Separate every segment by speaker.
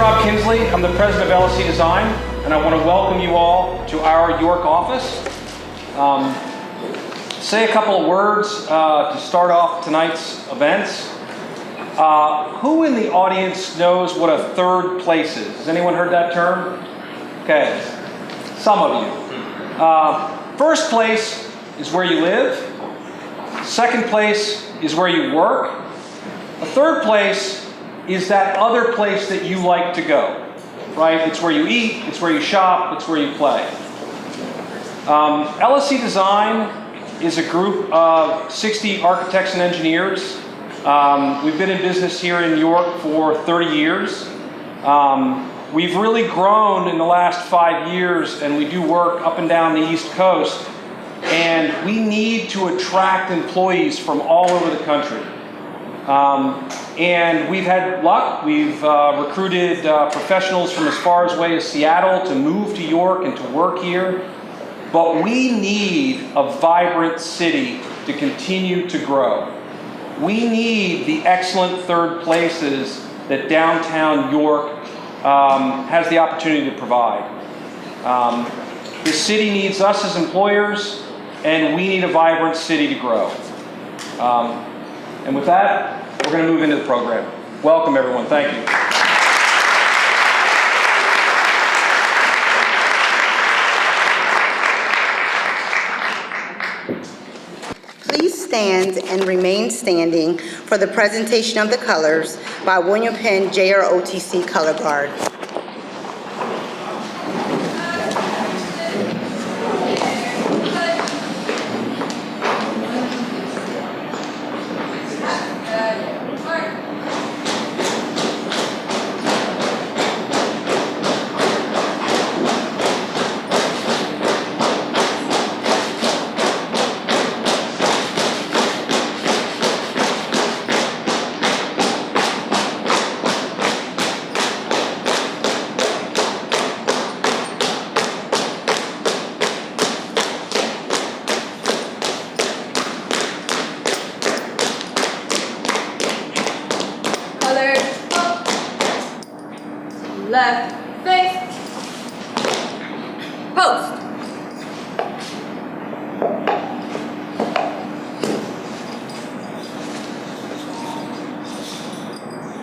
Speaker 1: Rob Kinsley. I'm the president of LSC Design, and I want to welcome you all to our York office. Say a couple of words to start off tonight's events. Who in the audience knows what a third place is? Has anyone heard that term? Okay, some of you. First place is where you live. Second place is where you work. A third place is that other place that you like to go, right? It's where you eat, it's where you shop, it's where you play. LSC Design is a group of 60 architects and engineers. We've been in business here in New York for 30 years. We've really grown in the last 5 years, and we do work up and down the East Coast. And we need to attract employees from all over the country. And we've had luck. We've recruited professionals from as far away as Seattle to move to York and to work here. But we need a vibrant city to continue to grow. We need the excellent third places that downtown York has the opportunity to provide. The city needs us as employers, and we need a vibrant city to grow. And with that, we're going to move into the program. Welcome, everyone. Thank you.
Speaker 2: Please stand and remain standing for the presentation of the colors by William Penn JROTC Color Guard.
Speaker 3: Left face. Post.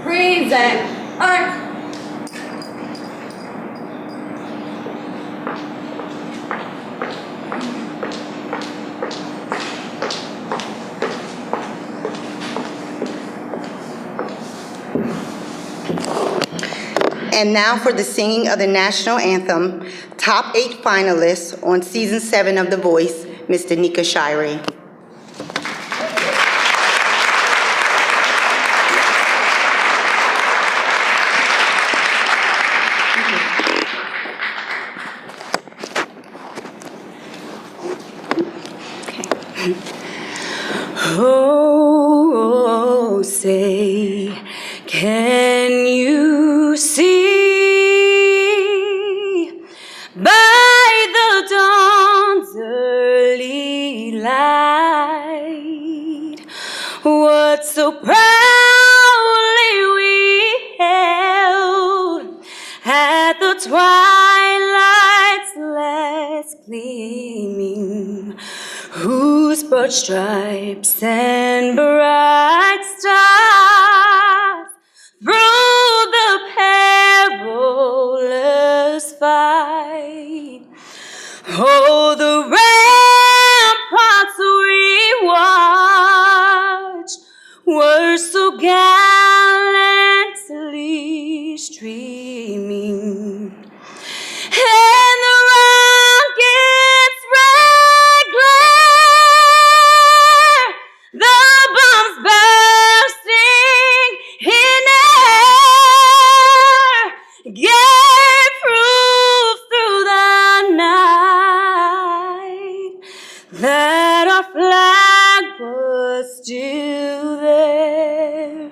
Speaker 3: Present. Arm.
Speaker 2: And now for the singing of the national anthem, top 8 finalists on season 7 of The Voice, Ms. Danica Shirey.
Speaker 4: Oh, say, can you see by the dawn's early light what so proudly we held at the twilight's last gleaming, whose broad stripes and bright stars through the perilous fight. Oh, the ramparts we watched were so gallantly streaming, and the rocket's red glare, the bombs bursting in air, gave proof through the night that our flag was still there.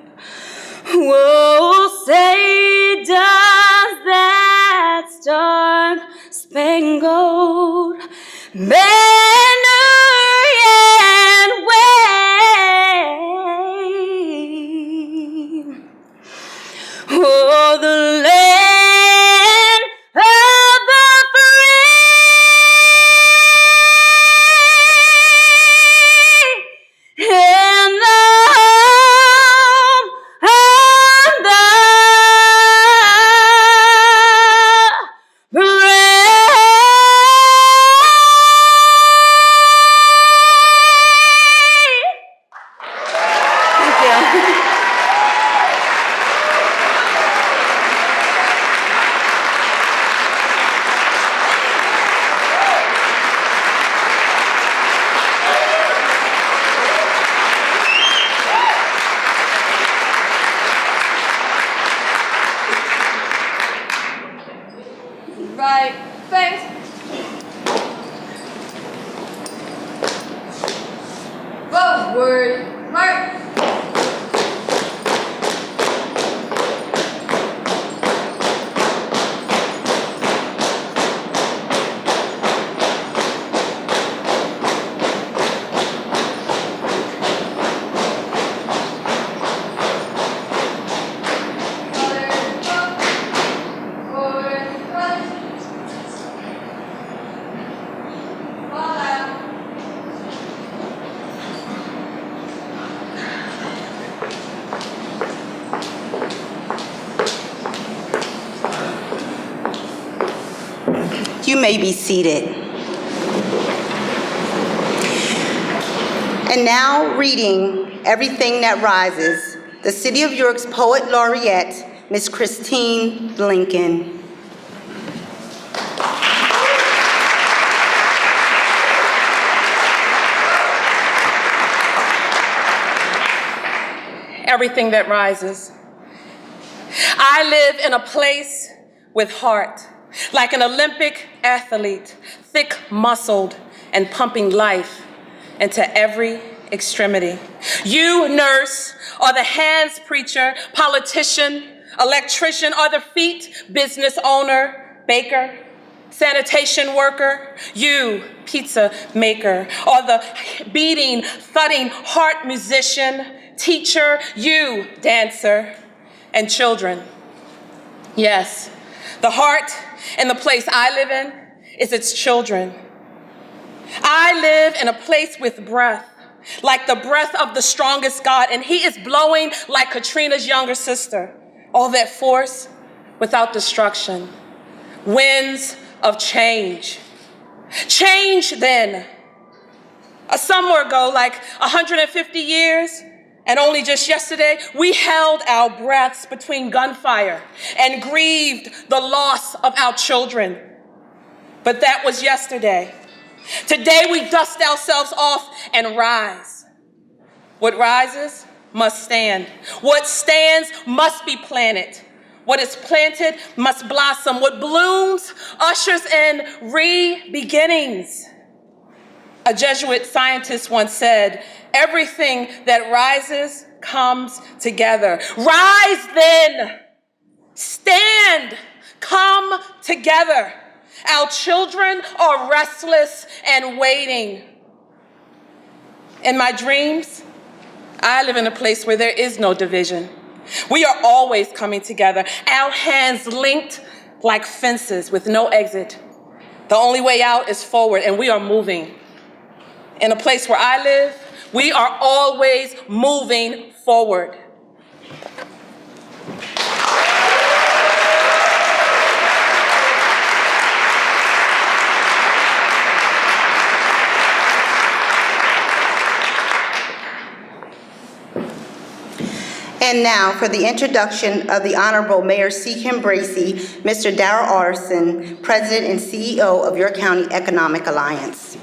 Speaker 4: Whoa, say does that star-spangled banner yet wave? Oh, the land
Speaker 3: Upward march.
Speaker 2: You may be seated. And now reading Everything That Rises, the City of York's Poet Laureate, Miss Christine Lincoln.
Speaker 5: Everything that rises. I live in a place with heart, like an Olympic athlete, thick-muscled and pumping life into every extremity. You, nurse, are the hands preacher, politician, electrician, are the feet business owner, baker, sanitation worker. You, pizza maker, are the beating, thudding heart musician, teacher. You, dancer, and children. Yes, the heart and the place I live in is its children. I live in a place with breath, like the breath of the strongest God, and he is blowing like Katrina's younger sister. All that force without destruction. Winds of change. Change then. Somewhere ago, like 150 years, and only just yesterday, we held our breaths between gunfire and grieved the loss of our children. But that was yesterday. Today we dust ourselves off and rise. What rises must stand. What stands must be planted. What is planted must blossom. What blooms ushers in re-beginnings. A Jesuit scientist once said, everything that rises comes together. Rise then, stand, come together. Our children are restless and waiting. In my dreams, I live in a place where there is no division. We are always coming together, our hands linked like fences with no exit. The only way out is forward, and we are moving. In a place where I live, we are always moving forward.
Speaker 2: And now for the introduction of the Honorable Mayor C. Kim Bracey, Mr. Darrell Arson, President and CEO of York County Economic Alliance.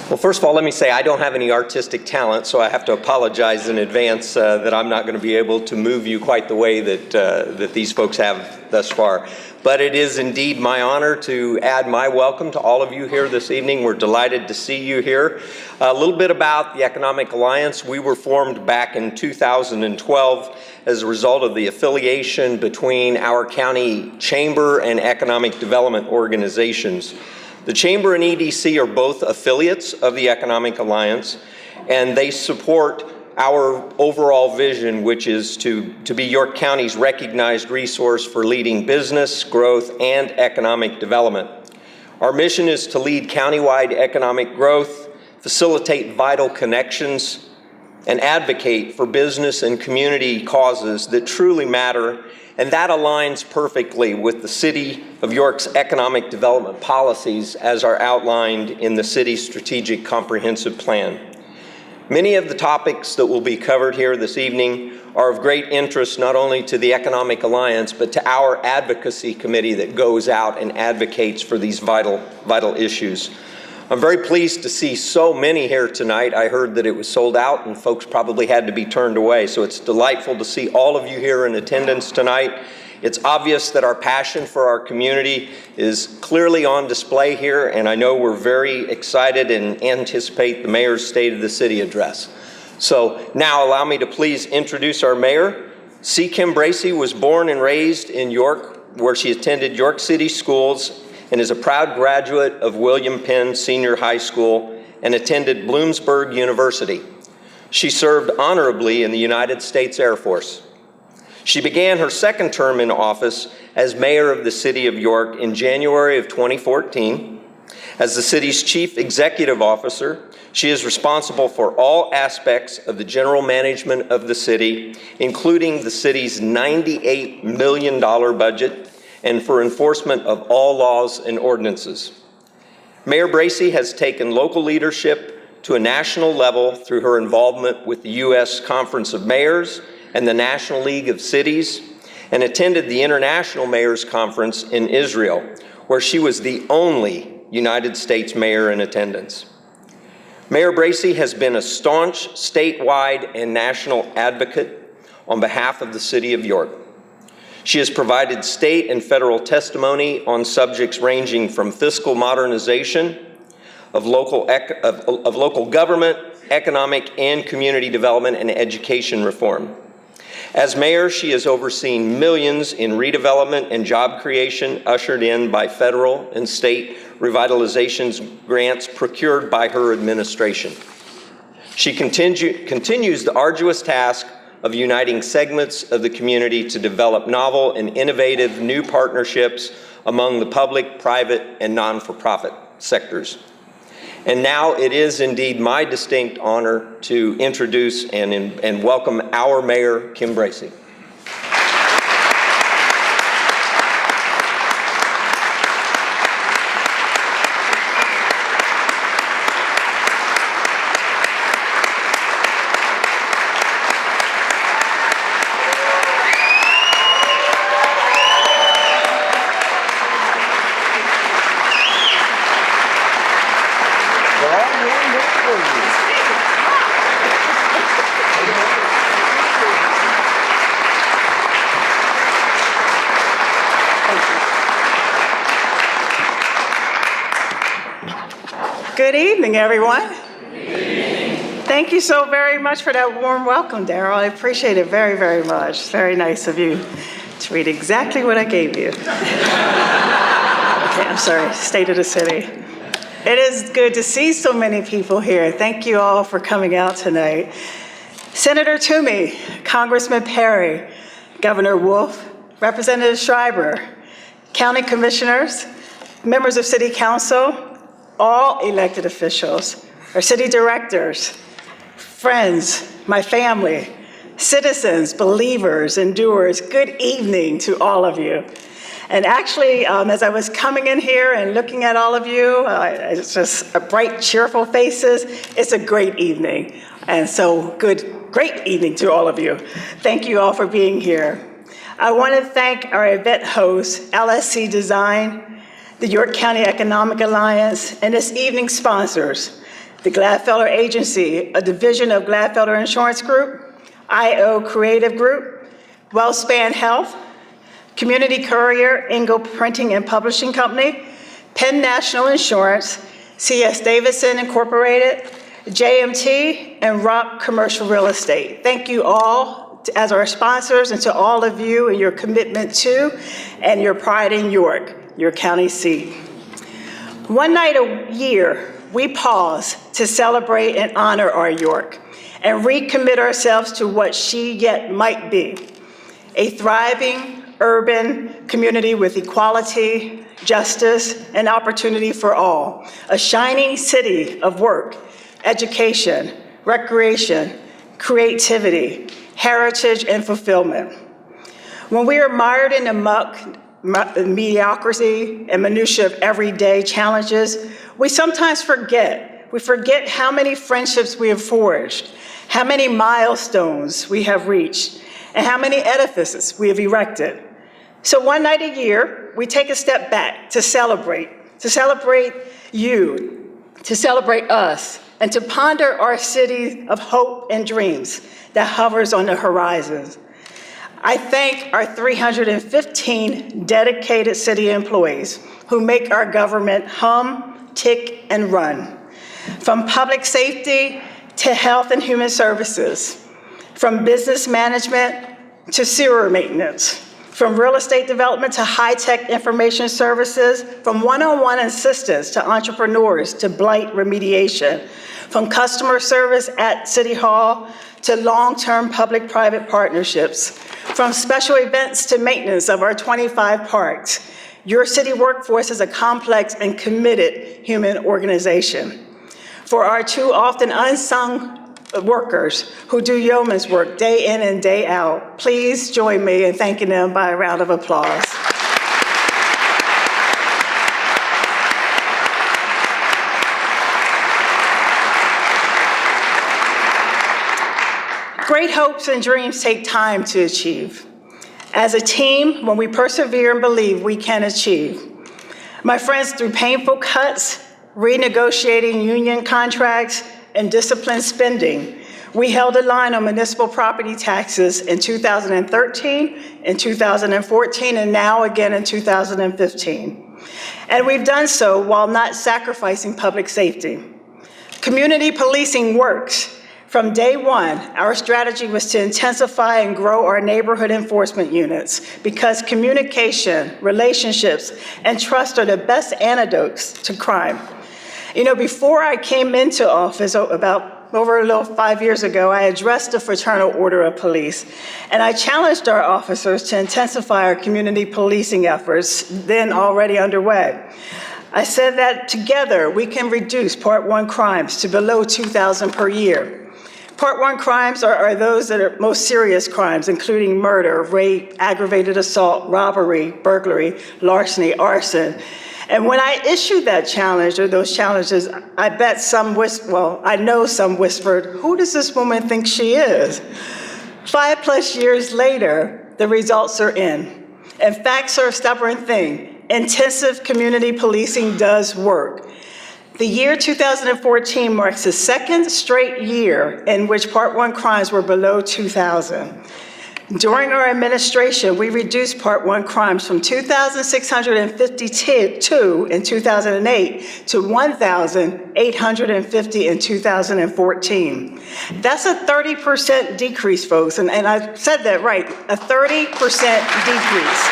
Speaker 6: Well, first of all, let me say I don't have any artistic talent, so I have to apologize in advance that I'm not going to be able to move you quite the way that these folks have thus far. But it is indeed my honor to add my welcome to all of you here this evening. We're delighted to see you here. A little bit about the Economic Alliance. We were formed back in 2012 as a result of the affiliation between our county chamber and economic development organizations. The Chamber and EDC are both affiliates of the Economic Alliance, and they support our overall vision, which is to be York County's recognized resource for leading business, growth, and economic development. Our mission is to lead countywide economic growth, facilitate vital connections, and advocate for business and community causes that truly matter. And that aligns perfectly with the City of York's economic development policies as are outlined in the city's strategic comprehensive plan. Many of the topics that will be covered here this evening are of great interest not only to the Economic Alliance, but to our advocacy committee that goes out and advocates for these vital issues. I'm very pleased to see so many here tonight. I heard that it was sold out and folks probably had to be turned away. So it's delightful to see all of you here in attendance tonight. It's obvious that our passion for our community is clearly on display here, and I know we're very excited and anticipate the Mayor's State of the City address. So now allow me to please introduce our Mayor. C. Kim Bracey was born and raised in York, where she attended York City schools and is a proud graduate of William Penn Senior High School and attended Bloomsburg University. She served honorably in the United States Air Force. She began her second term in office as mayor of the city of York in January of 2014. As the city's chief executive officer, she is responsible for all aspects of the general management of the city, including the city's $98 million budget and for enforcement of all laws and ordinances. Mayor Bracey has taken local leadership to a national level through her involvement with the U.S. Conference of Mayors and the National League of Cities, and attended the International Mayors Conference in Israel, where she was the only United States mayor in attendance. Mayor Bracey has been a staunch statewide and national advocate on behalf of the city of York. She has provided state and federal testimony on subjects ranging from fiscal modernization, of local government, economic and community development, and education reform. As mayor, she has overseen millions in redevelopment and job creation ushered in by federal and state revitalization grants procured by her administration. She continues the arduous task of uniting segments of the community to develop novel and innovative new partnerships among the public, private, and non-for-profit sectors. And now it is indeed my distinct honor to introduce and welcome our Mayor, Kim Bracey.
Speaker 7: Good evening, everyone. Thank you so very much for that warm welcome, Daryl. I appreciate it very, very much. Very nice of you to read exactly what I gave you. Okay, I'm sorry, State of the City. It is good to see so many people here. Thank you all for coming out tonight. Senator Toomey, Congressman Perry, Governor Wolf, Representative Schreiber, county commissioners, members of City Council, all elected officials, our city directors, friends, my family, citizens, believers, and doers, good evening to all of you. And actually, as I was coming in here and looking at all of you, it's just bright, cheerful faces. It's a great evening. And so great evening to all of you. Thank you all for being here. I want to thank our event host, LSC Design, the York County Economic Alliance, and this evening's sponsors, the Gladfelder Agency, a division of Gladfelder Insurance Group, IO Creative Group, WellSpan Health, Community Courier, Engel Printing and Publishing Company, Penn National Insurance, C.S. Davidson Incorporated, JMT, and Rock Commercial Real Estate. Thank you all as our sponsors and to all of you and your commitment to and your pride in York, your county seat. One night a year, we pause to celebrate and honor our York and recommit ourselves to what she yet might be, a thriving urban community with equality, justice, and opportunity for all, a shining city of work, education, recreation, creativity, heritage, and fulfillment. When we are mired in the muck, mediocrity, and minutia of everyday challenges, we sometimes forget. We forget how many friendships we have forged, how many milestones we have reached, and how many edifices we have erected. So one night a year, we take a step back to celebrate you, to celebrate us, and to ponder our city of hope and dreams that hovers on the horizons. I thank our 315 dedicated city employees who make our government hum, tick, and run. From public safety to health and human services, from business management to sewer maintenance, from real estate development to high-tech information services, from one-on-one assistance to entrepreneurs to blight remediation, from customer service at City Hall to long-term public-private partnerships, from special events to maintenance of our 25 parks. Your city workforce is a complex and committed human organization. For our too often unsung workers who do yeoman's work day in and day out, please join me in thanking them by a round of applause. Great hopes and dreams take time to achieve. As a team, when we persevere and believe, we can achieve. My friends, through painful cuts, renegotiating union contracts, and disciplined spending, we held a line on municipal property taxes in 2013, in 2014, and now again in 2015. And we've done so while not sacrificing public safety. Community policing works. From day one, our strategy was to intensify and grow our neighborhood enforcement units because communication, relationships, and trust are the best antidotes to crime. You know, before I came into office, about over a little 5 years ago, I addressed the Fraternal Order of Police, and I challenged our officers to intensify our community policing efforts, then already underway. I said that together we can reduce Part 1 crimes to below 2,000 per year. Part 1 crimes are those that are most serious crimes, including murder, rape, aggravated assault, robbery, burglary, larceny, arson. And when I issued that challenge, or those challenges, I bet I know some whispered, who does this woman think she is? 5+ years later, the results are in. And facts are a stubborn thing. Intensive community policing does work. The year 2014 marks the second straight year in which Part 1 crimes were below 2,000. During our administration, we reduced Part 1 crimes from 2,652 in 2008 to 1,850 in 2014. That's a 30% decrease, folks, and I said that right, a 30% decrease.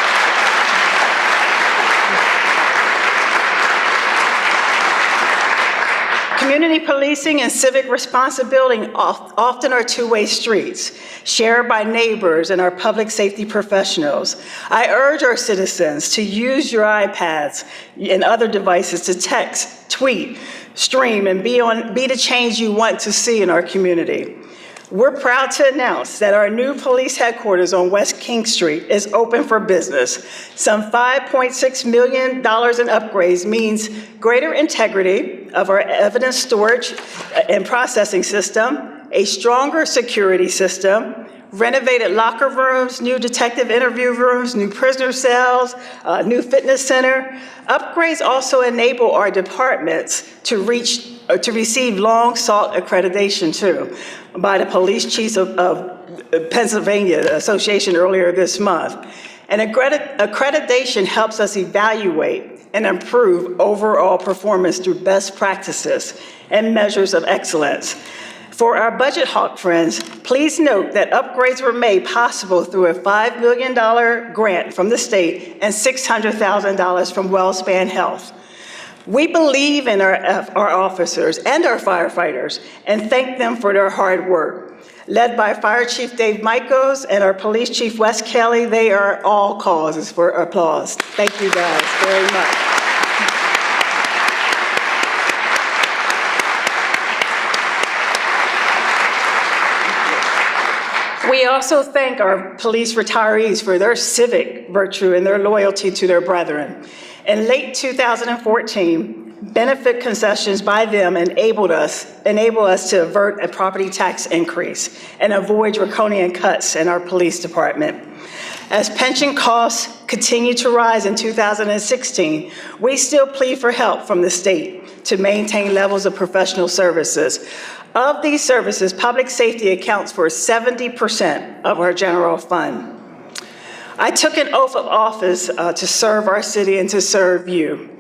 Speaker 7: Community policing and civic responsibility often are two-way streets, shared by neighbors and our public safety professionals. I urge our citizens to use your iPads and other devices to text, tweet, stream, and be the change you want to see in our community. We're proud to announce that our new police headquarters on West King Street is open for business. Some $5.6 million in upgrades means greater integrity of our evidence storage and processing system, a stronger security system, renovated locker rooms, new detective interview rooms, new prisoner cells, new fitness center. Upgrades also enable our departments to receive long-sought accreditation too by the Police Chiefs of Pennsylvania Association earlier this month. And accreditation helps us evaluate and improve overall performance through best practices and measures of excellence. For our budget hawk friends, please note that upgrades were made possible through a $5 million grant from the state and $600,000 from WellSpan Health. We believe in our officers and our firefighters and thank them for their hard work. Led by Fire Chief Dave Michaels and our Police Chief Wes Kelly, they are all causes for applause. Thank you guys very much. We also thank our police retirees for their civic virtue and their loyalty to their brethren. In late 2014, benefit concessions by them enable us to avert a property tax increase and avoid draconian cuts in our police department. As pension costs continue to rise in 2016, we still plead for help from the state to maintain levels of professional services. Of these services, public safety accounts for 70% of our general fund. I took an oath of office to serve our city and to serve you.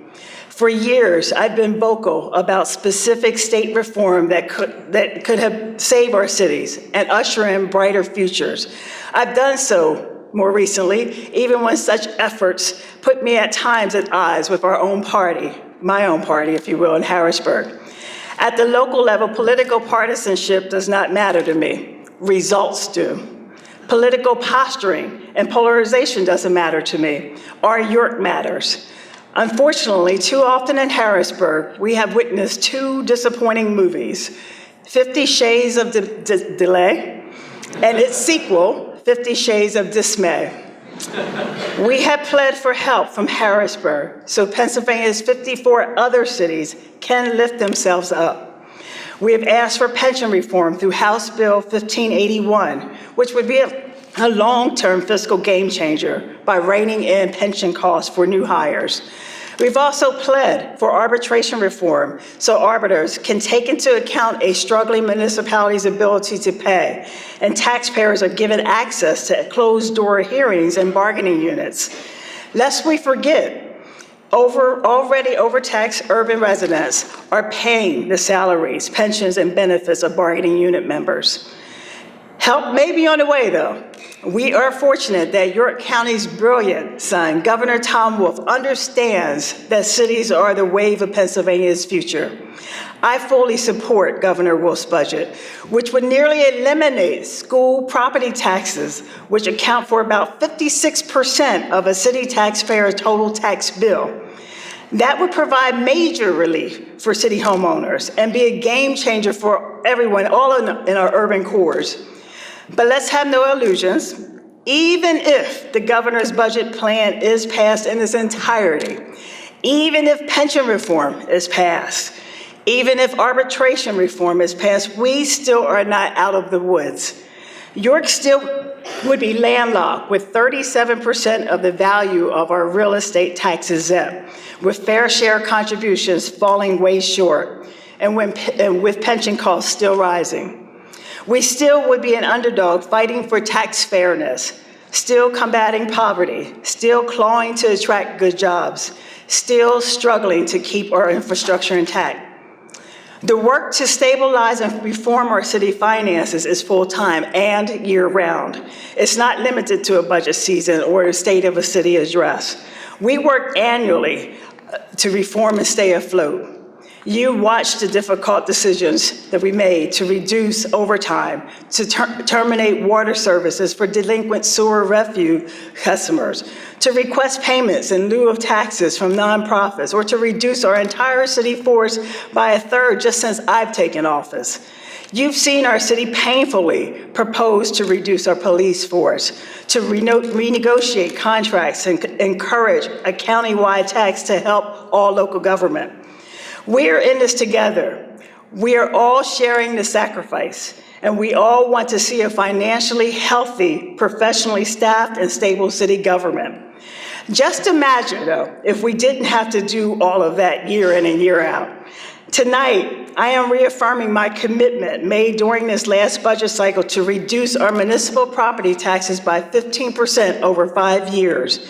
Speaker 7: For years, I've been vocal about specific state reform that could have saved our cities and usher in brighter futures. I've done so more recently, even when such efforts put me at times at odds with our own party, my own party, if you will, in Harrisburg. At the local level, political partisanship does not matter to me. Results do. Political posturing and polarization doesn't matter to me. Our York matters. Unfortunately, too often in Harrisburg, we have witnessed two disappointing movies, 50 Shades of Delay and its sequel, 50 Shades of Dismay. We have pled for help from Harrisburg so Pennsylvania's 54 other cities can lift themselves up. We have asked for pension reform through House Bill 1581, which would be a long-term fiscal game changer by reining in pension costs for new hires. We've also pled for arbitration reform so arbiters can take into account a struggling municipality's ability to pay, and taxpayers are given access to closed-door hearings and bargaining units. Lest we forget, already overtaxed urban residents are paying the salaries, pensions, and benefits of bargaining unit members. Help may be on the way, though. We are fortunate that York County's brilliant son, Governor Tom Wolf, understands that cities are the wave of Pennsylvania's future. I fully support Governor Wolf's budget, which would nearly eliminate school property taxes, which account for about 56% of a city taxpayer's total tax bill. That would provide major relief for city homeowners and be a game changer for everyone, all in our urban cores. But let's have no illusions. Even if the governor's budget plan is passed in its entirety, even if pension reform is passed, even if arbitration reform is passed, we still are not out of the woods. York still would be landlocked with 37% of the value of our real estate tax exempt, with fair share contributions falling way short, and with pension costs still rising. We still would be an underdog fighting for tax fairness, still combating poverty, still clawing to attract good jobs, still struggling to keep our infrastructure intact. The work to stabilize and reform our city finances is full-time and year-round. It's not limited to a budget season or the state of a city address. We work annually to reform and stay afloat. You watched the difficult decisions that we made to reduce overtime, to terminate water services for delinquent sewer refuse customers, to request payments in lieu of taxes from nonprofits, or to reduce our entire city force by a third just since I've taken office. You've seen our city painfully propose to reduce our police force, to renegotiate contracts and encourage a countywide tax to help all local government. We're in this together. We are all sharing the sacrifice, and we all want to see a financially healthy, professionally staffed, and stable city government. Just imagine, though, if we didn't have to do all of that year in and year out. Tonight, I am reaffirming my commitment made during this last budget cycle to reduce our municipal property taxes by 15% over 5 years.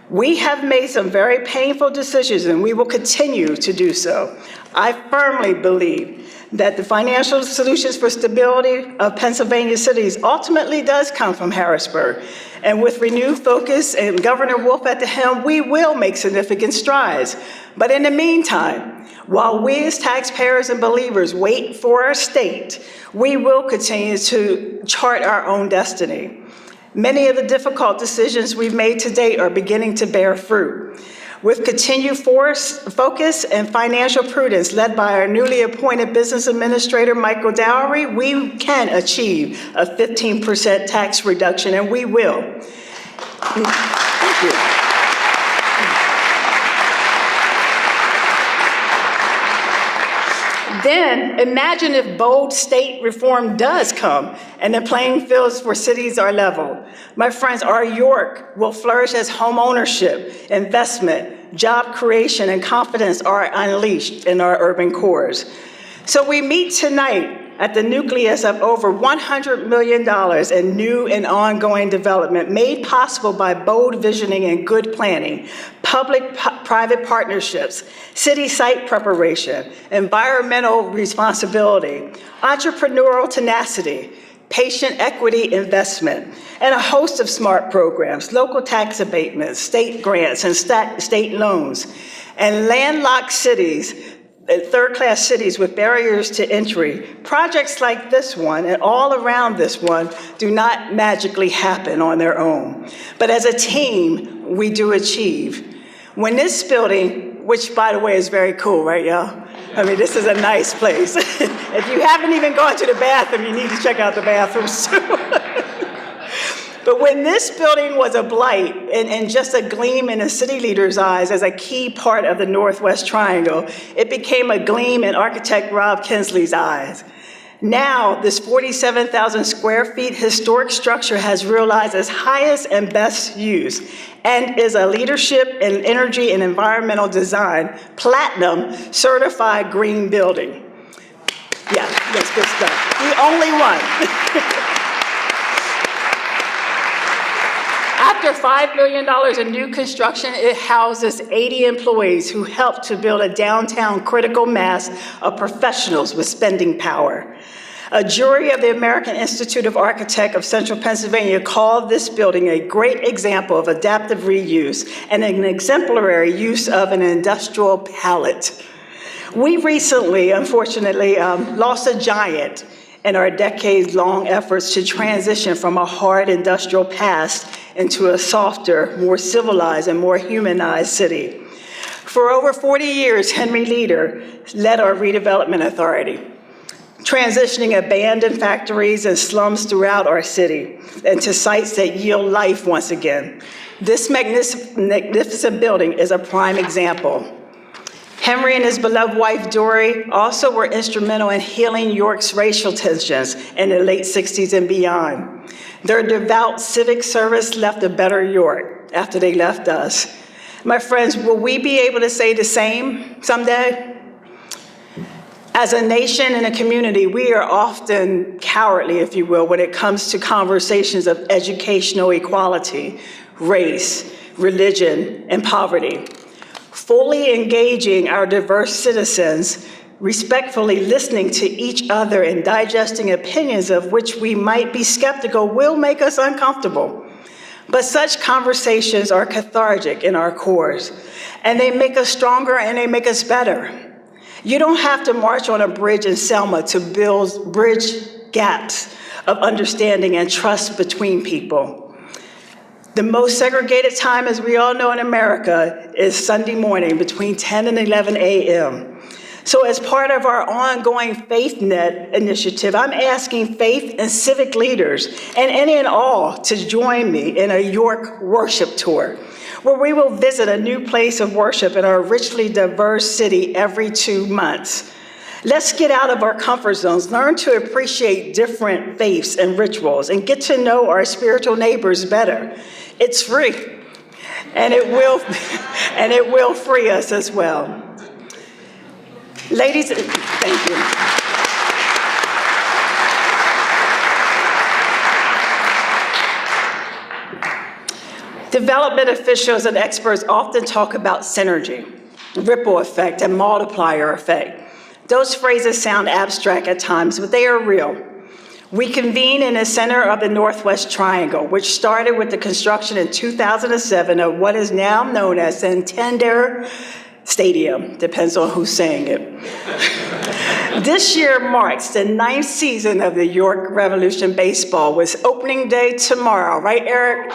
Speaker 7: We have made some very painful decisions, and we will continue to do so. I firmly believe that the financial solutions for stability of Pennsylvania cities ultimately does come from Harrisburg. And with renewed focus and Governor Wolf at the helm, we will make significant strides. But in the meantime, while we as taxpayers and believers wait for our state, we will continue to chart our own destiny. Many of the difficult decisions we've made to date are beginning to bear fruit. With continued focus and financial prudence led by our newly appointed business administrator, Michael Dowry, we can achieve a 15% tax reduction, and we will. Thank you. Then imagine if bold state reform does come and the playing fields for cities are leveled. My friends, our York will flourish as home ownership, investment, job creation, and confidence are unleashed in our urban cores. So we meet tonight at the nucleus of over $100 million in new and ongoing development made possible by bold visioning and good planning, public-private partnerships, city site preparation, environmental responsibility, entrepreneurial tenacity, patient equity investment, and a host of SMART programs, local tax abatements, state grants, and state loans, and landlocked cities, third-class cities with barriers to entry. Projects like this one and all around this one do not magically happen on their own. But as a team, we do achieve. When this building, which by the way is very cool, right, y'all? I mean, this is a nice place. If you haven't even gone to the bathroom, you need to check out the bathrooms too. But when this building was a blight and just a gleam in the city leader's eyes as a key part of the Northwest Triangle, it became a gleam in architect Rob Kinsley's eyes. Now, this 47,000 square feet historic structure has realized its highest and best use and is a leadership in energy and environmental design, platinum certified green building. Yeah, that's good stuff. The only one. After $5 million in new construction, it houses 80 employees who helped to build a downtown critical mass of professionals with spending power. A jury of the American Institute of Architects of Central Pennsylvania called this building a great example of adaptive reuse and an exemplary use of an industrial palette. We recently, unfortunately, lost a giant in our decades-long efforts to transition from a hard industrial past into a softer, more civilized, and more humanized city. For over 40 years, Henry Leader led our redevelopment authority, transitioning abandoned factories and slums throughout our city into sites that yield life once again. This magnificent building is a prime example. Henry and his beloved wife, Dory, also were instrumental in healing York's racial tensions in the late 60s and beyond. Their devout civic service left a better York after they left us. My friends, will we be able to say the same someday? As a nation and a community, we are often cowardly, if you will, when it comes to conversations of educational equality, race, religion, and poverty. Fully engaging our diverse citizens, respectfully listening to each other and digesting opinions of which we might be skeptical will make us uncomfortable. But such conversations are cathartic in our cores, and they make us stronger and they make us better. You don't have to march on a bridge in Selma to bridge gaps of understanding and trust between people. The most segregated time, as we all know in America, is Sunday morning between 10 and 11 a.m. So as part of our ongoing FaithNet initiative, I'm asking faith and civic leaders and any and all to join me in a York worship tour, where we will visit a new place of worship in our richly diverse city every 2 months. Let's get out of our comfort zones, learn to appreciate different faiths and rituals, and get to know our spiritual neighbors better. It's free, and it will free us as well. Ladies, thank you. Development officials and experts often talk about synergy, ripple effect, and multiplier effect. Those phrases sound abstract at times, but they are real. We convene in the center of the Northwest Triangle, which started with the construction in 2007 of what is now known as Santander Stadium, depends on who's saying it. This year marks the 9th season of the York Revolution Baseball, with opening day tomorrow, right, Eric?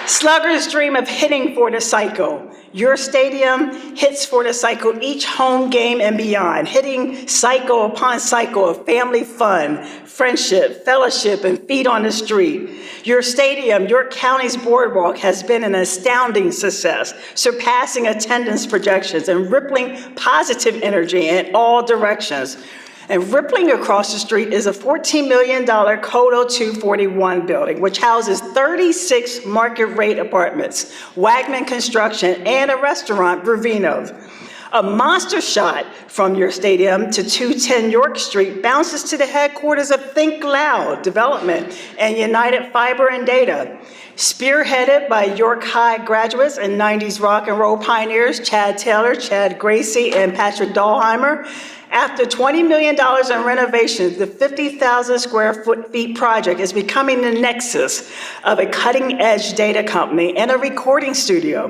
Speaker 7: Sluggers dream of hitting for the cycle. Your stadium hits for the cycle each home game and beyond, hitting cycle upon cycle of family fun, friendship, fellowship, and feet on the street. Your stadium, York County's boardwalk, has been an astounding success, surpassing attendance projections and rippling positive energy in all directions. And rippling across the street is a $14 million Codo 241 building, which houses 36 market-rate apartments, Wagman Construction, and a restaurant, Bravino's. A monster shot from your stadium to 210 York Street bounces to the headquarters of Think Loud Development and United Fiber and Data. Spearheaded by York High graduates and 90s rock and roll pioneers Chad Taylor, Chad Gracie, and Patrick Dahlheimer, after $20 million in renovations, the 50,000 square feet project is becoming the nexus of a cutting-edge data company and a recording studio.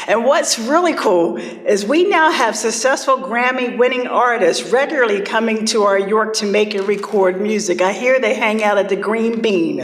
Speaker 7: And what's really cool is we now have successful Grammy-winning artists regularly coming to our York to make and record music. I hear they hang out at the Green Bean.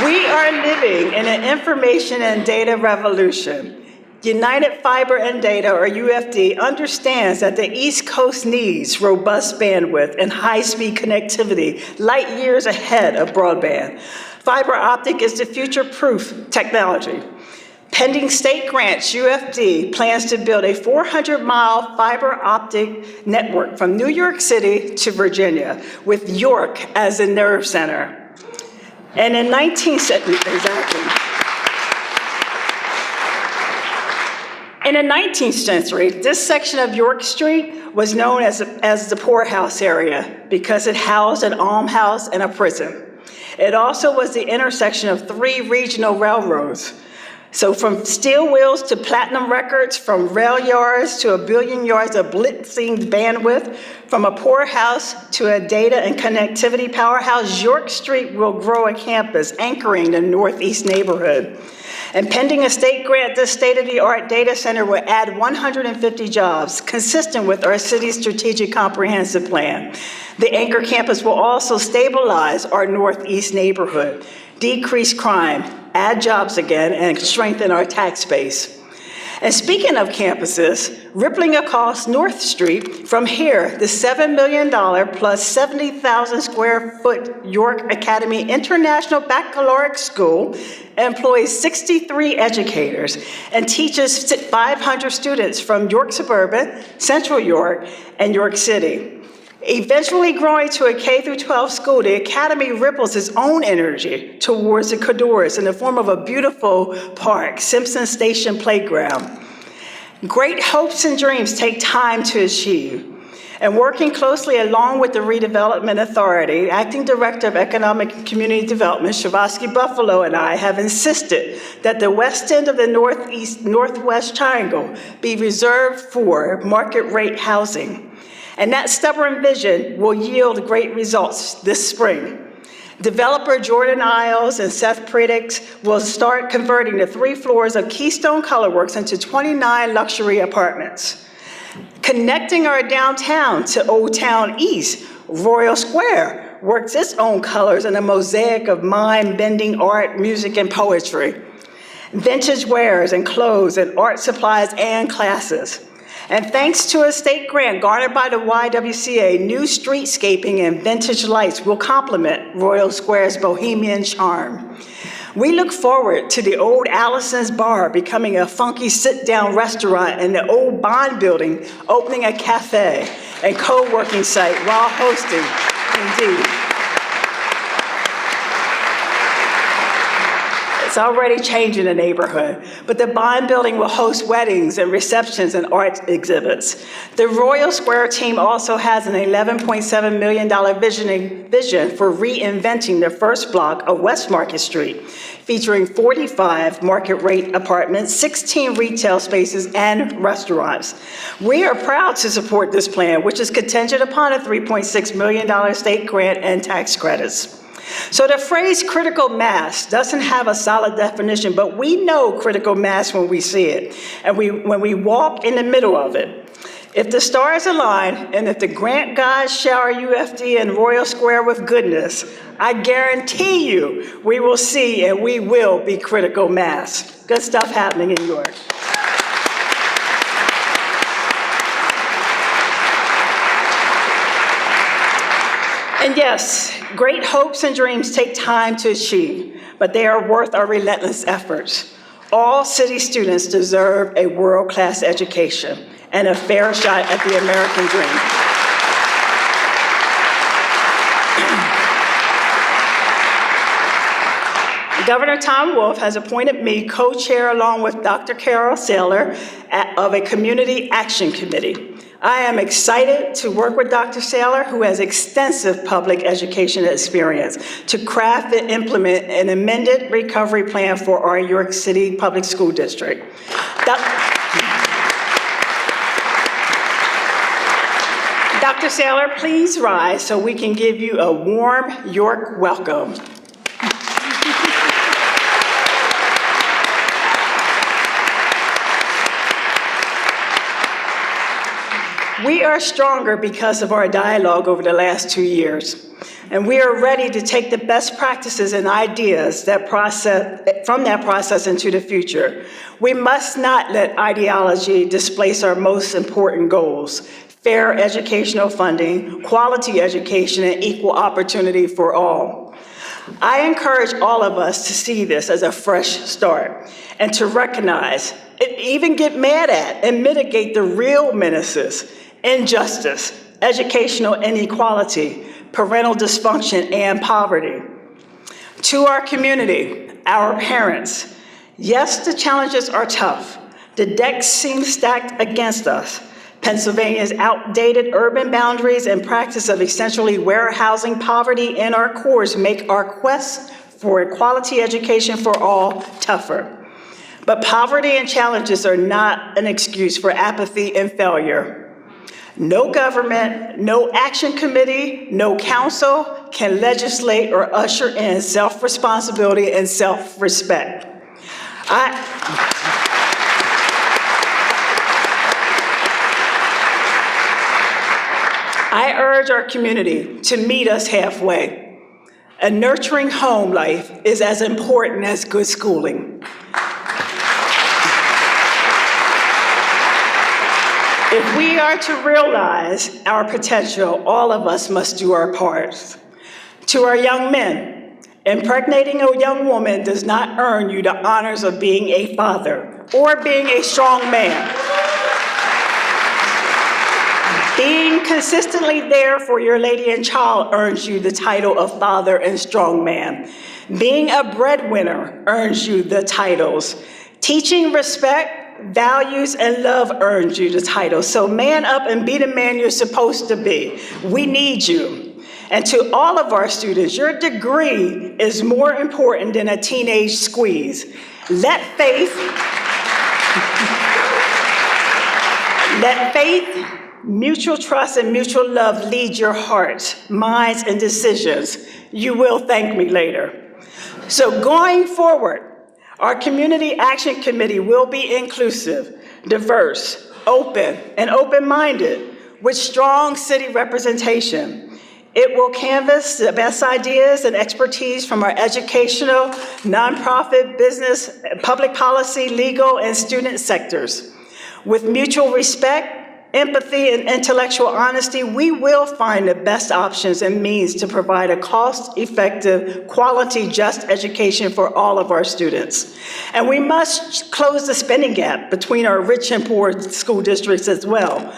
Speaker 7: We are living in an information and data revolution. United Fiber and Data, or UFD, understands that the East Coast needs robust bandwidth and high-speed connectivity, light years ahead of broadband. Fiber optic is the future-proof technology. Pending state grants, UFD plans to build a 400-mile fiber optic network from New York City to Virginia, with York as the nerve center. And in 19th century, this section of York Street was known as the poorhouse area because it housed an almshouse and a prison. It also was the intersection of 3 regional railroads. So from steel wheels to platinum records, from rail yards to 1 billion yards of blitzing bandwidth, from a poorhouse to a data and connectivity powerhouse, York Street will grow a campus anchoring the Northeast neighborhood. And pending a state grant, this state-of-the-art data center will add 150 jobs, consistent with our city's strategic comprehensive plan. The anchor campus will also stabilize our Northeast neighborhood, decrease crime, add jobs again, and strengthen our tax base. And speaking of campuses, rippling across North Street, from here, the $7 million plus 70,000 square foot York Academy International Baccalaureate School employs 63 educators and teaches 500 students from York Suburban, Central York, and York City. Eventually growing to a K-12 school, the Academy ripples its own energy towards the corridors in the form of a beautiful park, Simpson Station Playground. Great hopes and dreams take time to achieve. And working closely along with the Redevelopment Authority, Acting Director of Economic and Community Development, Shavosky Buffalo, and I have insisted that the west end of the Northwest Triangle be reserved for market rate housing. And that stubborn vision will yield great results this spring. Developer Jordan Isles and Seth Predict will start converting the 3 floors of Keystone Colorworks into 29 luxury apartments. Connecting our downtown to Old Town East, Royal Square works its own colors in a mosaic of mind-bending art, music, and poetry. Vintage wares and clothes and art supplies and classes. And thanks to a state grant garnered by the YWCA, new streetscaping and vintage lights will complement Royal Square's bohemian charm. We look forward to the old Allison's Bar becoming a funky sit-down restaurant and the old Bond Building opening a cafe and co-working site while hosting, indeed. It's already changing the neighborhood, but the Bond Building will host weddings and receptions and art exhibits. The Royal Square team also has an $11.7 million vision for reinventing the first block of West Market Street, featuring 45 market-rate apartments, 16 retail spaces, and restaurants. We are proud to support this plan, which is contingent upon a $3.6 million state grant and tax credits. So the phrase critical mass doesn't have a solid definition, but we know critical mass when we see it, and when we walk in the middle of it. If the stars align, and if the grant gods shower UFD and Royal Square with goodness, I guarantee you we will see and we will be critical mass. Good stuff happening in York. And yes, great hopes and dreams take time to achieve, but they are worth our relentless efforts. All city students deserve a world-class education and a fair shot at the American dream. Governor Tom Wolf has appointed me co-chair along with Dr. Carol Saylor of a Community Action Committee. I am excited to work with Dr. Saylor, who has extensive public education experience, to craft and implement an amended recovery plan for our York City Public School District. Dr. Saylor, please rise so we can give you a warm York welcome. We are stronger because of our dialogue over the last 2 years, and we are ready to take the best practices and ideas from that process into the future. We must not let ideology displace our most important goals: fair educational funding, quality education, and equal opportunity for all. I encourage all of us to see this as a fresh start and to recognize, even get mad at, and mitigate the real menaces: injustice, educational inequality, parental dysfunction, and poverty. To our community, our parents, yes, the challenges are tough. The deck seems stacked against us. Pennsylvania's outdated urban boundaries and practice of essentially warehousing poverty in our cores make our quest for a quality education for all tougher. But poverty and challenges are not an excuse for apathy and failure. No government, no action committee, no council can legislate or usher in self-responsibility and self-respect. I urge our community to meet us halfway. A nurturing home life is as important as good schooling. If we are to realize our potential, all of us must do our part. To our young men, impregnating a young woman does not earn you the honors of being a father or being a strong man. Being consistently there for your lady and child earns you the title of father and strong man. Being a breadwinner earns you the titles. Teaching respect, values, and love earns you the title. So man up and be the man you're supposed to be. We need you. And to all of our students, your degree is more important than a teenage squeeze. Let faith, mutual trust, and mutual love lead your hearts, minds, and decisions. You will thank me later. So going forward, our Community Action Committee will be inclusive, diverse, open, and open-minded with strong city representation. It will canvass the best ideas and expertise from our educational, nonprofit, business, public policy, legal, and student sectors. With mutual respect, empathy, and intellectual honesty, we will find the best options and means to provide a cost-effective, quality, just education for all of our students. And we must close the spending gap between our rich and poor school districts as well.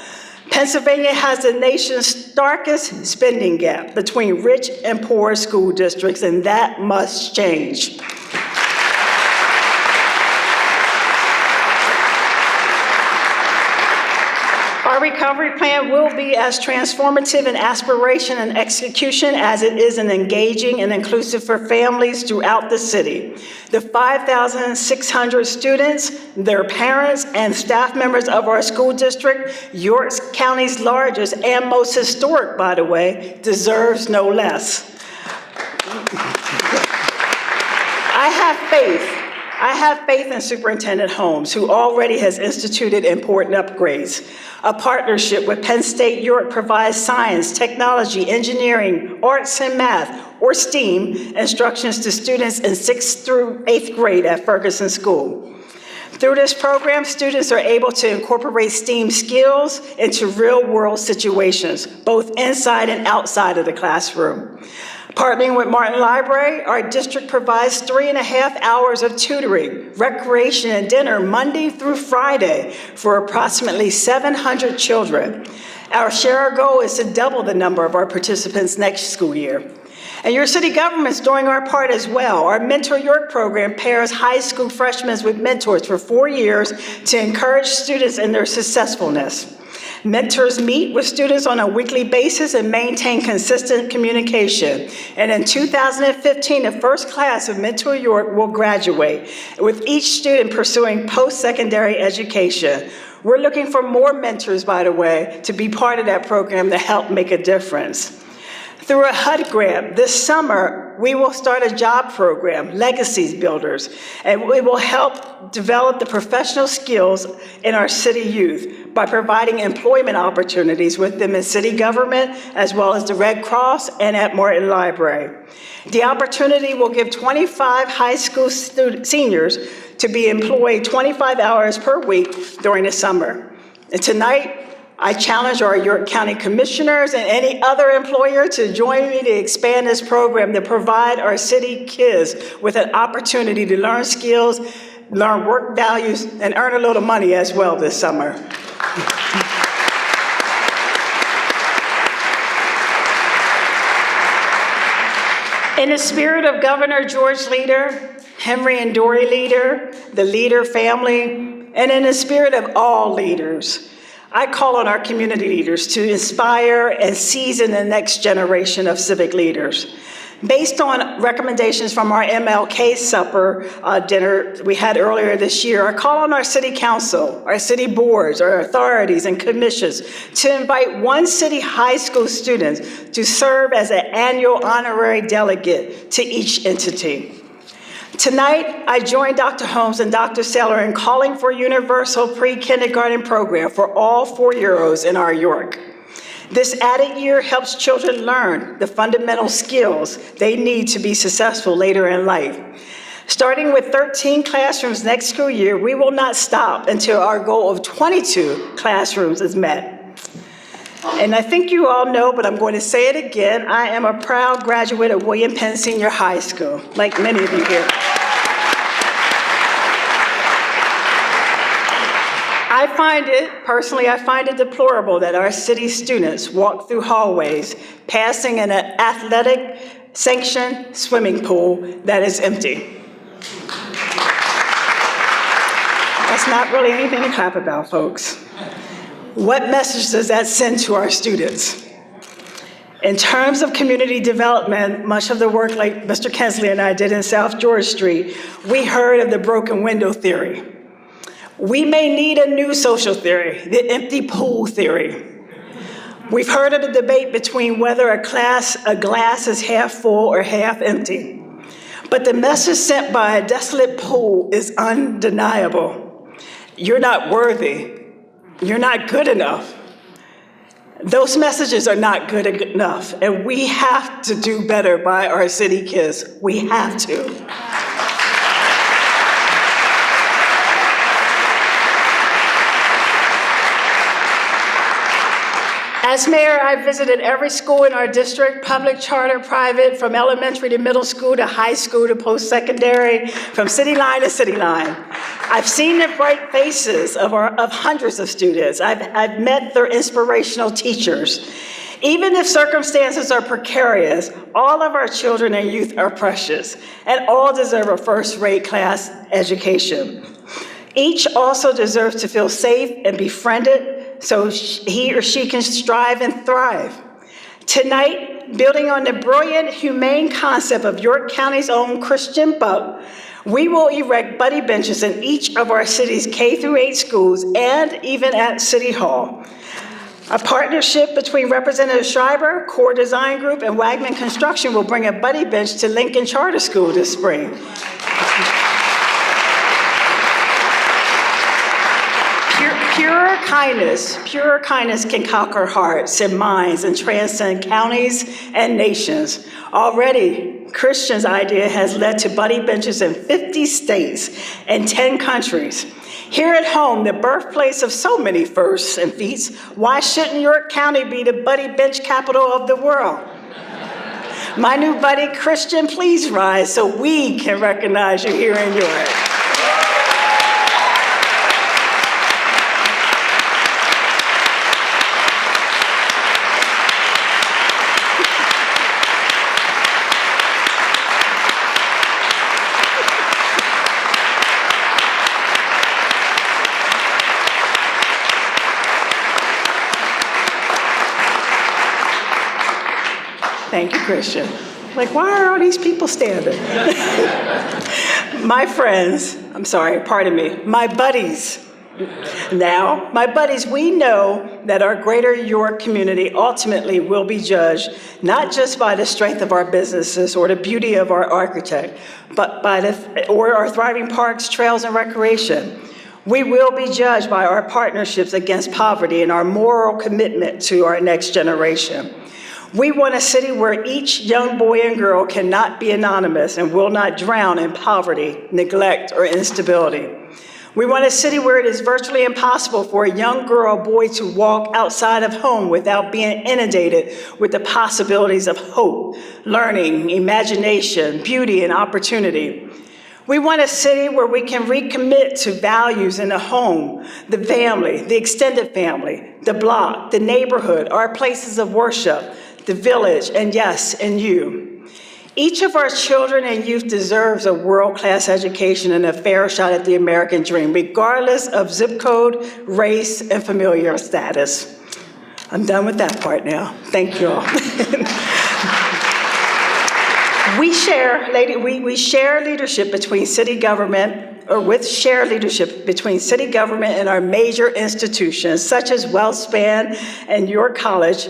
Speaker 7: Pennsylvania has the nation's starkest spending gap between rich and poor school districts, and that must change. Our recovery plan will be as transformative in aspiration and execution as it is in engaging and inclusive for families throughout the city. The 5,600 students, their parents, and staff members of our school district, York County's largest and most historic, by the way, deserves no less. I have faith in Superintendent Holmes, who already has instituted important upgrades. A partnership with Penn State York provides science, technology, engineering, arts, and math, or STEAM, instructions to students in 6th through 8th grade at Ferguson School. Through this program, students are able to incorporate STEAM skills into real-world situations, both inside and outside of the classroom. Partnering with Martin Library, our district provides 3.5 hours of tutoring, recreation, and dinner Monday through Friday for approximately 700 children. Our shared goal is to double the number of our participants next school year. And your city government's doing our part as well. Our Mentor York program pairs high school freshmen with mentors for 4 years to encourage students in their successfulness. Mentors meet with students on a weekly basis and maintain consistent communication. And in 2015, the first class of Mentor York will graduate, with each student pursuing post-secondary education. We're looking for more mentors, by the way, to be part of that program to help make a difference. Through a HUD grant, this summer, we will start a job program, Legacies Builders, and we will help develop the professional skills in our city youth by providing employment opportunities with them in city government, as well as the Red Cross and at Martin Library. The opportunity will give 25 high school seniors to be employed 25 hours per week during the summer. And tonight, I challenge our York County Commissioners and any other employer to join me to expand this program to provide our city kids with an opportunity to learn skills, learn work values, and earn a little money as well this summer. In the spirit of Governor George Leader, Henry and Dory Leader, the Leader family, and in the spirit of all leaders, I call on our community leaders to inspire and season the next generation of civic leaders. Based on recommendations from our MLK supper dinner we had earlier this year, I call on our city council, our city boards, our authorities and commissions to invite one city high school student to serve as an annual honorary delegate to each entity. Tonight, I join Dr. Holmes and Dr. Seller in calling for a universal pre-kindergarten program for all 4-year-olds in our York. This added year helps children learn the fundamental skills they need to be successful later in life. Starting with 13 classrooms next school year, we will not stop until our goal of 22 classrooms is met. And I think you all know, but I'm going to say it again, I am a proud graduate of William Penn Senior High School, like many of you here. I find it deplorable that our city students walk through hallways passing in an athletic sanctioned swimming pool that is empty. That's not really anything to clap about, folks. What message does that send to our students? In terms of community development, much of the work like Mr. Kensley and I did in South George Street, we heard of the broken window theory. We may need a new social theory, the empty pool theory. We've heard of the debate between whether a glass is half full or half empty. But the message sent by a desolate pool is undeniable. You're not worthy. You're not good enough. Those messages are not good enough, and we have to do better by our city kids. We have to. As mayor, I visited every school in our district, public, charter, private, from elementary to middle school to high school to post-secondary, from city line to city line. I've seen the bright faces of hundreds of students. I've met their inspirational teachers. Even if circumstances are precarious, all of our children and youth are precious, and all deserve a first-rate class education. Each also deserves to feel safe and befriended so he or she can strive and thrive. Tonight, building on the brilliant, humane concept of York County's own Christian Buck, we will erect buddy benches in each of our city's K-8 schools and even at City Hall. A partnership between Representative Schreiber, Core Design Group, and Wagman Construction will bring a buddy bench to Lincoln Charter School this spring. Pure kindness can conquer hearts and minds and transcend counties and nations. Already, Christian's idea has led to buddy benches in 50 states and 10 countries. Here at home, the birthplace of so many firsts and feats, why shouldn't York County be the buddy bench capital of the world? My new buddy, Christian, please rise so we can recognize you here in York. Thank you, Christian. Like, why are all these people standing? My friends, my buddies. Now, my buddies, we know that our greater York community ultimately will be judged not just by the strength of our businesses or the beauty of our architect, but by our thriving parks, trails, and recreation. We will be judged by our partnerships against poverty and our moral commitment to our next generation. We want a city where each young boy and girl cannot be anonymous and will not drown in poverty, neglect, or instability. We want a city where it is virtually impossible for a young girl or boy to walk outside of home without being inundated with the possibilities of hope, learning, imagination, beauty, and opportunity. We want a city where we can recommit to values in the home, the family, the extended family, the block, the neighborhood, our places of worship, the village, and yes, and you. Each of our children and youth deserves a world-class education and a fair shot at the American dream, regardless of zip code, race, and familial status. I'm done with that part now. Thank you all. We share leadership between city government, between city government and our major institutions, such as WellSpan and York College.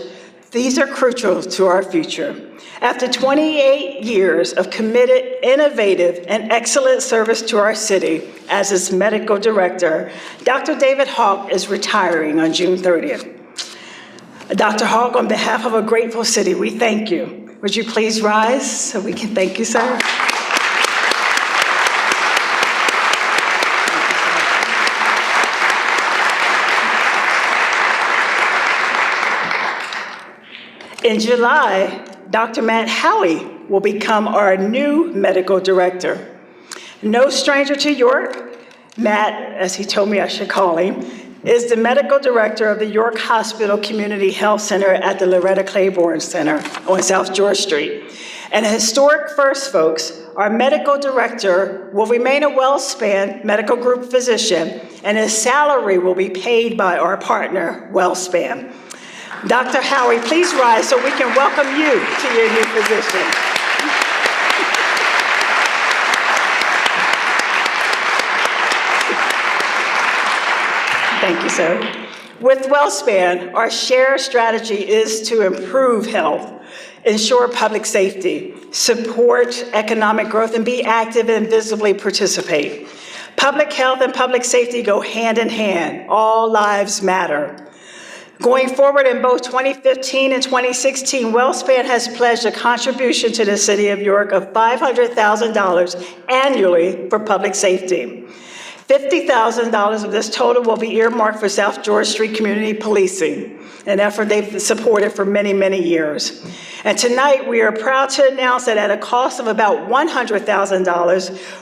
Speaker 7: These are crucial to our future. After 28 years of committed, innovative, and excellent service to our city as its medical director, Dr. David Hawk is retiring on June 30th. Dr. Hawk, on behalf of a grateful city, we thank you. Would you please rise so we can thank you, sir? In July, Dr. Matt Howey will become our new medical director. No stranger to York, Matt, as he told me I should call him, is the medical director of the York Hospital Community Health Center at the Loretta Claiborne Center on South George Street. And a historic first, folks, our medical director will remain a WellSpan medical group physician, and his salary will be paid by our partner, WellSpan. Dr. Howey, please rise so we can welcome you to your new position. Thank you, sir. With WellSpan, our shared strategy is to improve health, ensure public safety, support economic growth, and be active and visibly participate. Public health and public safety go hand in hand. All lives matter. Going forward, in both 2015 and 2016, WellSpan has pledged a contribution to the City of York of $500,000 annually for public safety. $50,000 of this total will be earmarked for South George Street Community Policing, an effort they've supported for many, many years. And tonight, we are proud to announce that at a cost of about $100,000,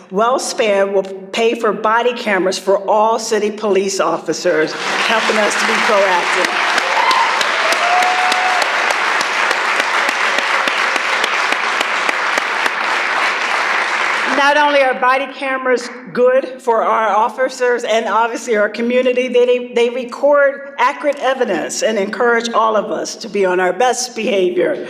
Speaker 7: WellSpan will pay for body cameras for all city police officers, helping us to be proactive. Not only are body cameras good for our officers and obviously our community, they record accurate evidence and encourage all of us to be on our best behavior.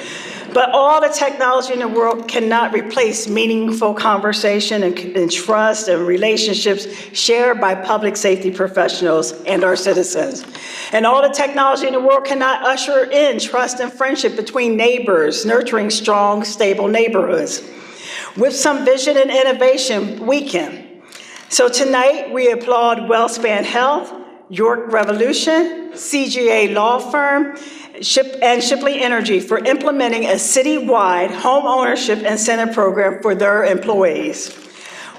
Speaker 7: But all the technology in the world cannot replace meaningful conversation and trust and relationships shared by public safety professionals and our citizens. And all the technology in the world cannot usher in trust and friendship between neighbors, nurturing strong, stable neighborhoods. With some vision and innovation, we can. So tonight, we applaud WellSpan Health, York Revolution, CGA Law Firm, and Shipley Energy for implementing a citywide home ownership incentive program for their employees.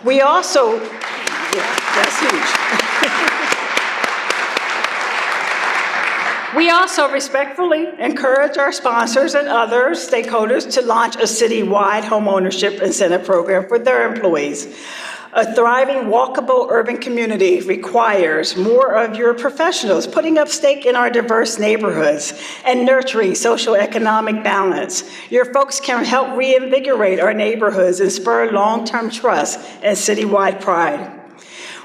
Speaker 7: We also, that's huge. We also respectfully encourage our sponsors and other stakeholders to launch a citywide homeownership incentive program for their employees. A thriving, walkable urban community requires more of your professionals putting up stake in our diverse neighborhoods and nurturing social economic balance. Your folks can help reinvigorate our neighborhoods and spur long-term trust and citywide pride.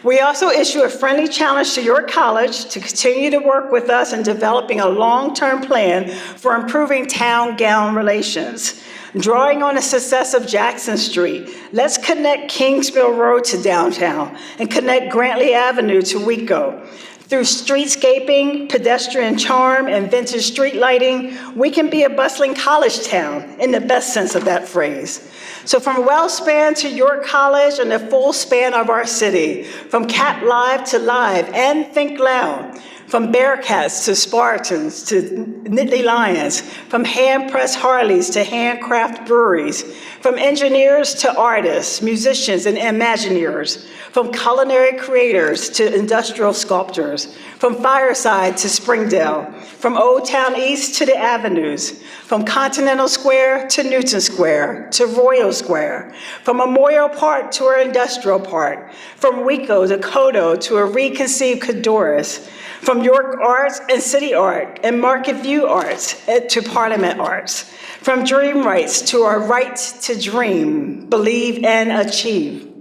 Speaker 7: We also issue a friendly challenge to your college to continue to work with us in developing a long-term plan for improving town-gown relations. Drawing on the success of Jackson Street, let's connect Kingsmill Road to downtown and connect Grantley Avenue to Waco. Through streetscaping, pedestrian charm, and vintage street lighting, we can be a bustling college town in the best sense of that phrase. So from WellSpan to York College and the full span of our city, from Cat Live to Live and Think Loud, from Bearcats to Spartans to Nittany Lions, from hand-pressed Harleys to handcraft breweries, from engineers to artists, musicians, and Imagineers, from culinary creators to industrial sculptors, from Fireside to Springdale, from Old Town East to the Avenues, from Continental Square to Newton Square to Royal Square, from Memorial Park to our Industrial Park, from Waco to Kodo to a reconceived Codorus, from York Arts and City Art and Market View Arts to Parliament Arts, from Dream Rights to our right to dream, believe, and achieve,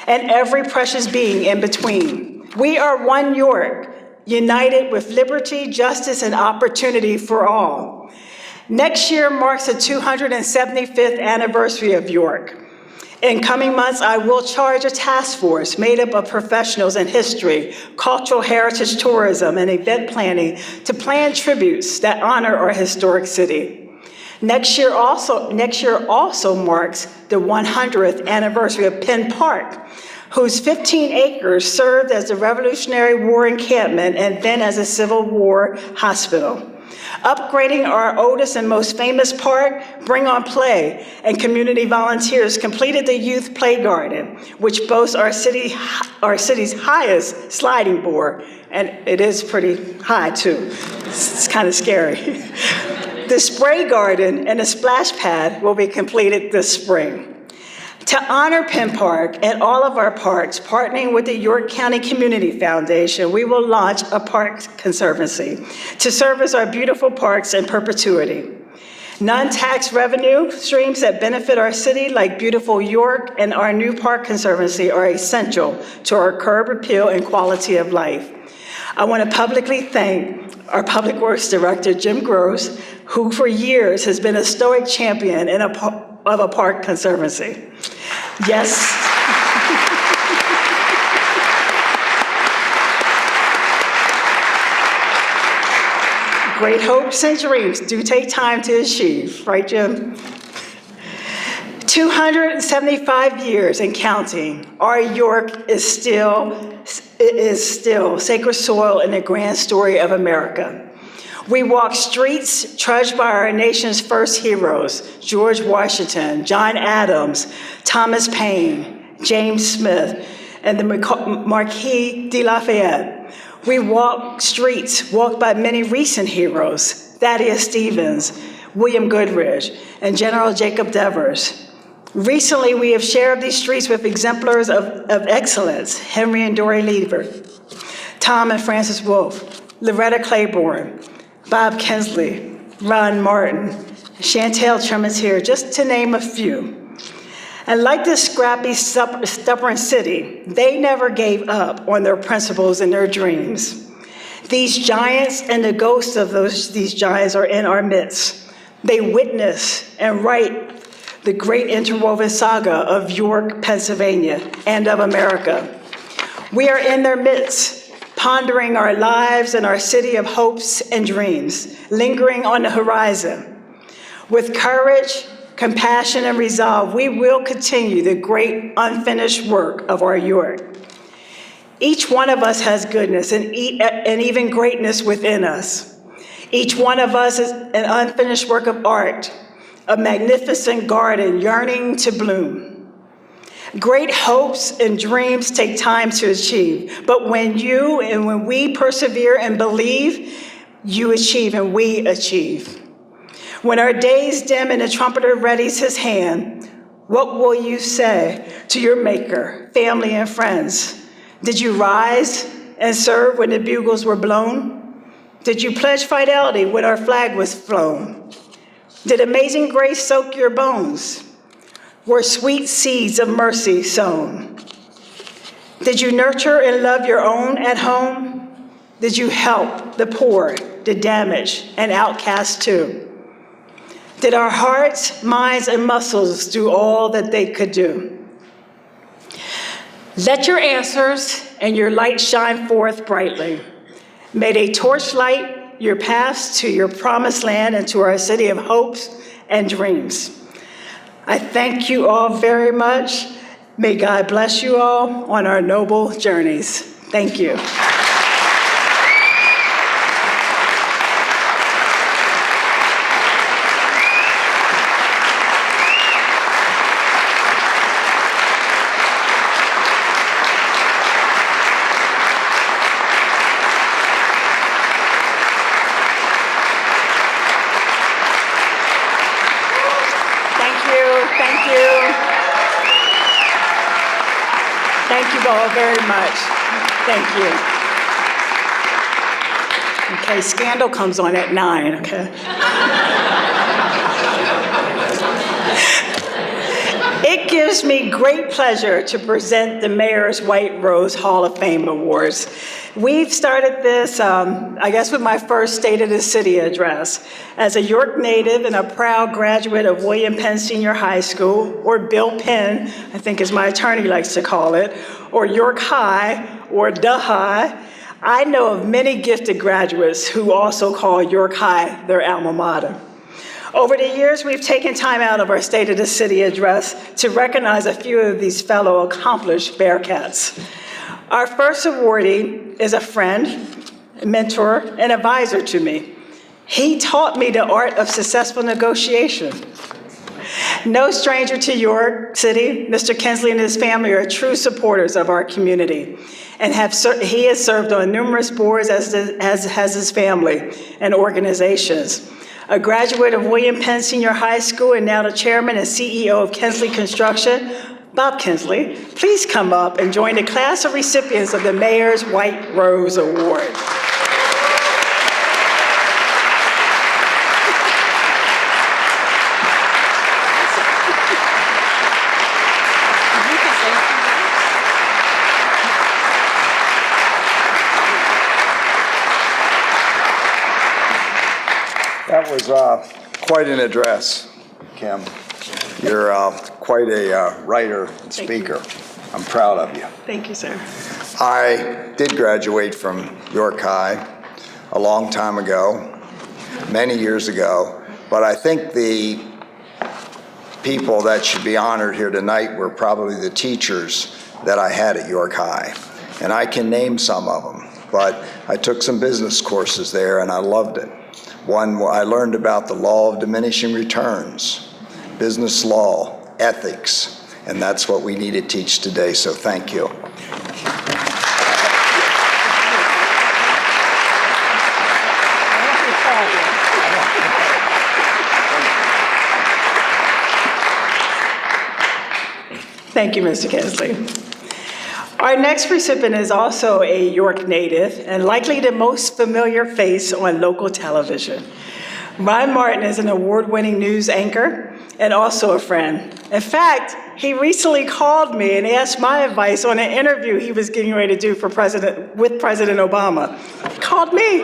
Speaker 7: and every precious being in between. We are one York, united with liberty, justice, and opportunity for all. Next year marks the 275th anniversary of York. In coming months, I will charge a task force made up of professionals in history, cultural heritage tourism, and event planning to plan tributes that honor our historic city. Next year also marks the 100th anniversary of Penn Park, whose 15 acres served as a Revolutionary War encampment and then as a Civil War hospital. Upgrading our oldest and most famous park, Bring On Play, and community volunteers completed the Youth Play Garden, which boasts our city's highest sliding board, and it is pretty high too. It's kind of scary. The spray garden and the splash pad will be completed this spring. To honor Penn Park and all of our parks, partnering with the York County Community Foundation, we will launch a park conservancy to service our beautiful parks in perpetuity. Non-tax revenue streams that benefit our city, like beautiful York and our new park conservancy, are essential to our curb appeal and quality of life. I want to publicly thank our Public Works Director, Jim Gross, who for years has been a stoic champion of a park conservancy. Yes. Great hopes and dreams do take time to achieve, right, Jim? 275 years and counting, our York is still sacred soil in the grand story of America. We walk streets trudged by our nation's first heroes, George Washington, John Adams, Thomas Paine, James Smith, and the Marquis de Lafayette. We walk streets walked by many recent heroes, Thaddeus Stevens, William Goodrich, and General Jacob Devers. Recently, we have shared these streets with exemplars of excellence, Henry and Dory Lever, Tom and Francis Wolfe, Loretta Claiborne, Bob Kinsley, Ron Martin, Chantel Trementier, just to name a few. And like this scrappy, stubborn city, they never gave up on their principles and their dreams. These giants and the ghosts of these giants are in our midst. They witness and write the great interwoven saga of York, Pennsylvania, and of America. We are in their midst, pondering our lives and our city of hopes and dreams, lingering on the horizon. With courage, compassion, and resolve, we will continue the great unfinished work of our York. Each one of us has goodness and even greatness within us. Each one of us is an unfinished work of art, a magnificent garden yearning to bloom. Great hopes and dreams take time to achieve, but when we persevere and believe, you achieve and we achieve. When our days dim and the trumpeter readies his hand, what will you say to your maker, family, and friends? Did you rise and serve when the bugles were blown? Did you pledge fidelity when our flag was flown? Did amazing grace soak your bones? Were sweet seeds of mercy sown? Did you nurture and love your own at home? Did you help the poor, the damaged, and outcast too? Did our hearts, minds, and muscles do all that they could do? Let your answers and your light shine forth brightly. May they torchlight your paths to your promised land and to our city of hopes and dreams. I thank you all very much. May God bless you all on our noble journeys. Thank you. Thank you all very much. Thank you. Okay, Scandal comes on at 9, okay? It gives me great pleasure to present the Mayor's White Rose Hall of Fame Awards. We've started this, I guess, with my first State of the City address. As a York native and a proud graduate of William Penn Senior High School, or Bill Penn, I think as my attorney likes to call it, or York High, or the High, I know of many gifted graduates who also call York High their alma mater. Over the years, we've taken time out of our State of the City address to recognize a few of these fellow accomplished Bearcats. Our first awardee is a friend, mentor, and advisor to me. He taught me the art of successful negotiation. No stranger to York City, Mr. Kinsley and his family are true supporters of our community, and he has served on numerous boards, as has his family and organizations. A graduate of William Penn Senior High School and now the chairman and CEO of Kinsley Construction, Bob Kinsley, please come up and join the class of recipients of the Mayor's White Rose Award.
Speaker 8: That was quite an address, Kim. You're quite a writer and speaker. I'm proud of you.
Speaker 7: Thank you, sir.
Speaker 8: I did graduate from York High a long time ago, many years ago, but I think the people that should be honored here tonight were probably the teachers that I had at York High. And I can name some of them, but I took some business courses there and I loved it. One, I learned about the law of diminishing returns, business law, ethics, and that's what we need to teach today, so thank you.
Speaker 7: Thank you, Mr. Kinsley. Our next recipient is also a York native and likely the most familiar face on local television. Ron Martin is an award-winning news anchor and also a friend. In fact, he recently called me and asked my advice on an interview he was getting ready to do with President Obama. He called me.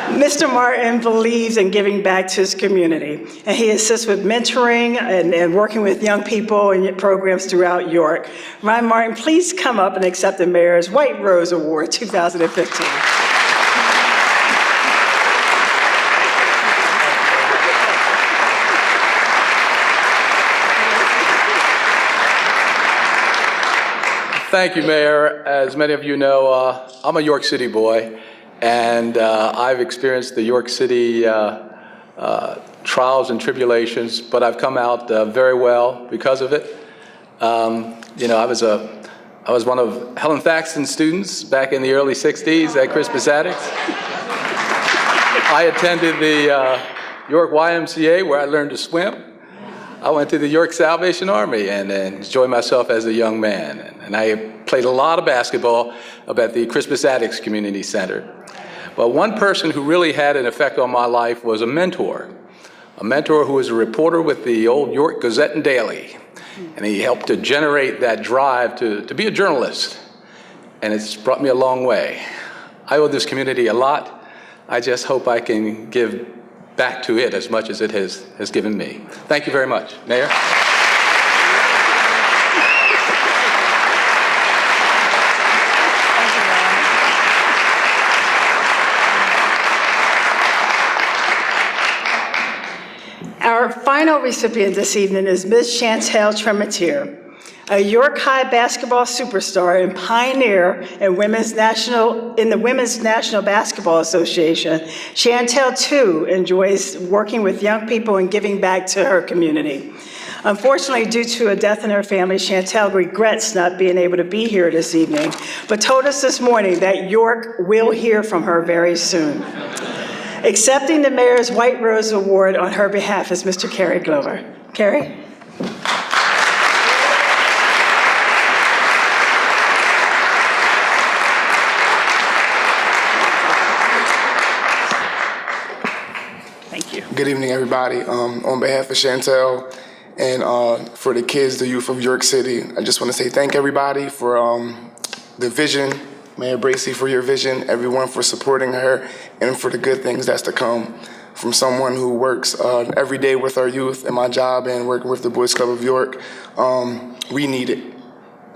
Speaker 7: Mr. Martin believes in giving back to his community, and he assists with mentoring and working with young people and programs throughout York. Ron Martin, please come up and accept the Mayor's White Rose Award 2015.
Speaker 9: Thank you, Mayor. As many of you know, I'm a York City boy, and I've experienced the York City trials and tribulations, but I've come out very well because of it. I was a I was one of Helen Thaxton's students back in the early 60s at Crispus Attucks. I attended the York YMCA where I learned to swim. I went to the York Salvation Army and enjoyed myself as a young man. And I played a lot of basketball up at the Crispus Attucks Community Center. But one person who really had an effect on my life was a mentor who was a reporter with the old York Gazette and Daily. And he helped to generate that drive to be a journalist. And it's brought me a long way. I owe this community a lot. I just hope I can give back to it as much as it has given me. Thank you very much. Mayor?
Speaker 7: Our final recipient this evening is Ms. Chantel Tremitiere, a York High basketball superstar and pioneer in the Women's National Basketball Association. Chantel, too, enjoys working with young people and giving back to her community. Unfortunately, due to a death in her family, Chantel regrets not being able to be here this evening, but told us this morning that York will hear from her very soon. Accepting the Mayor's White Rose Award on her behalf is Mr. Kerry Glover. Kerry? Thank you.
Speaker 10: Good evening, everybody. On behalf of Chantel and for the kids, the youth of York City, I just want to say thank everybody for the vision, Mayor Bracey for your vision, everyone for supporting her, and for the good things that's to come from someone who works every day with our youth in my job and working with the Boys Club of York. We need it.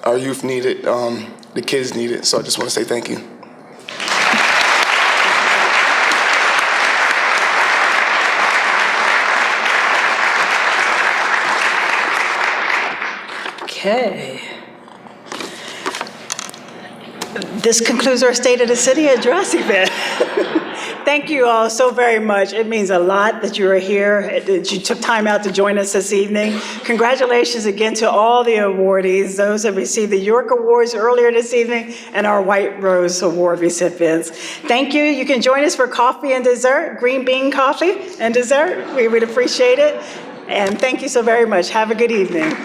Speaker 10: Our youth need it. The kids need it. So I just want to say thank you.
Speaker 7: Okay. This concludes our State of the City address event. Thank you all so very much. It means a lot that you are here, that you took time out to join us this evening. Congratulations again to all the awardees, those that received the York Awards earlier this evening and our White Rose Award recipients. Thank you. You can join us for coffee and dessert, green bean coffee and dessert. We would appreciate it. And thank you so very much. Have a good evening.